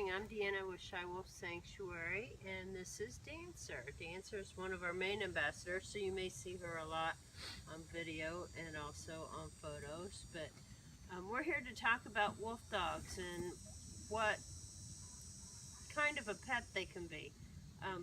morning, I'm Deanna with Shy Wolf Sanctuary, and this is Dancer. Dancer is one of our main ambassadors, so you may see her a lot on video and also on photos. But we're here to talk about wolf dogs and what kind of a pet they can be.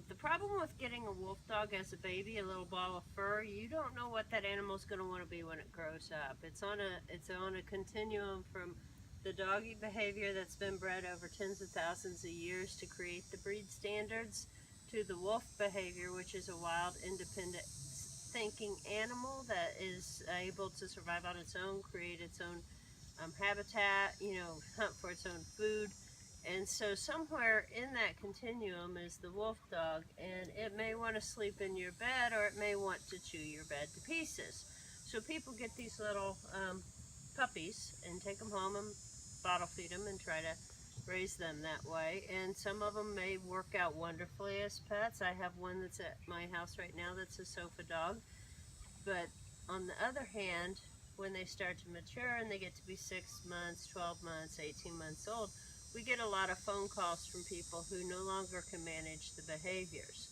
The problem with getting a wolf dog as a baby, a little ball of fur, you don't know what that animal's going to want to be when it grows up. It's on a continuum from the doggy behavior that's been bred over tens of thousands of years to create the breed standards, to the wolf behavior, which is a wild, independent thinking animal that is able to survive on its own, create its own habitat, hunt for its own food. And so somewhere in that continuum is the wolf dog, and it may want to sleep in your bed, or it may want to chew your bed to pieces. So people get these little puppies and take them home and bottle feed them and try to raise them that way. And some of them may work out wonderfully as pets. I have one that's at my house right now that's a sofa dog. But on the other hand, when they start to mature and they get to be 6 months, 12 months, 18 months old, we get a lot of phone calls from people who no longer can manage the behaviors.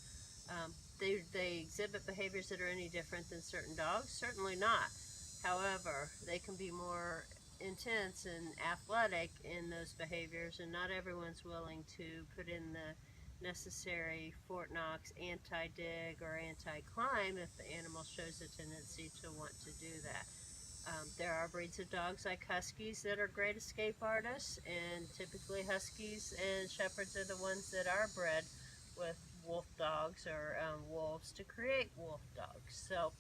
They exhibit behaviors that are any different than certain dogs? Certainly not. However, they can be more intense and athletic in those behaviors, and not everyone's willing to put in the necessary Fort Knox anti-dig or anti-climb if the animal shows a tendency to want to do that. There are breeds of dogs like Huskies that are great escape artists, and typically Huskies and Shepherds are the ones that are bred with wolf dogs or wolves to create wolf dogs. So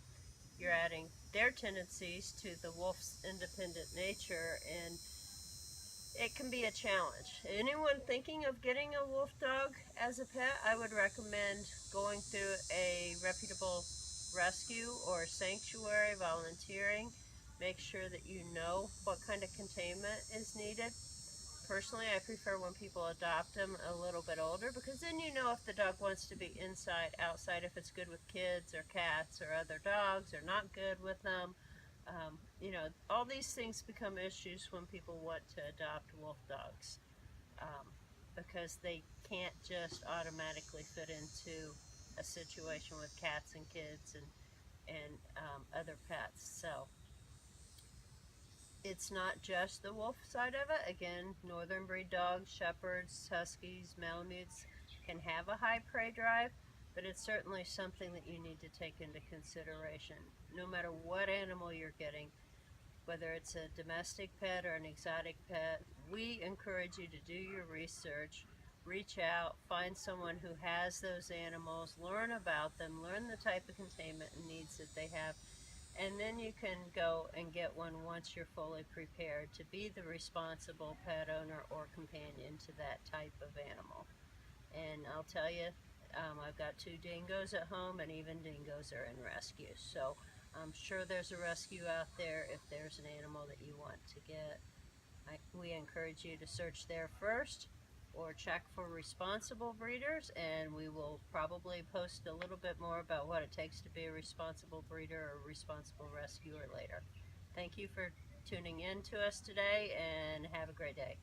you're adding their tendencies to the wolf's independent nature, and it can be a challenge. Anyone thinking of getting a wolf dog as a pet, I would recommend going through a reputable rescue or sanctuary, volunteering. Make sure that you know what kind of containment is needed. Personally, I prefer when people adopt them a little bit older, because then you know if the dog wants to be inside, outside, if it's good with kids or cats or other dogs, or not good with them. All these things become issues when people want to adopt wolf dogs, because they can't just automatically fit into a situation with cats and kids and other pets. So it's not just the wolf side of it. Again, northern breed dogs, shepherds, huskies, malamutes can have a high prey drive, but it's certainly something that you need to take into consideration. No matter what animal you're getting, whether it's a domestic pet or an exotic pet, we encourage you to do your research, reach out, find someone who has those animals, learn about them, learn the type of containment and needs that they have, and then you can go and get one once you're fully prepared to be the responsible pet owner or companion to that type of animal. And I'll tell you, I've got 2 dingoes at home, and even dingoes are in rescue. So I'm sure there's a rescue out there if there's an animal that you want to get. We encourage you to search there first, or check for responsible breeders, and we will probably post a little bit more about what it takes to be a responsible breeder or responsible rescuer later. Thank you for tuning in to us today, and have a great day.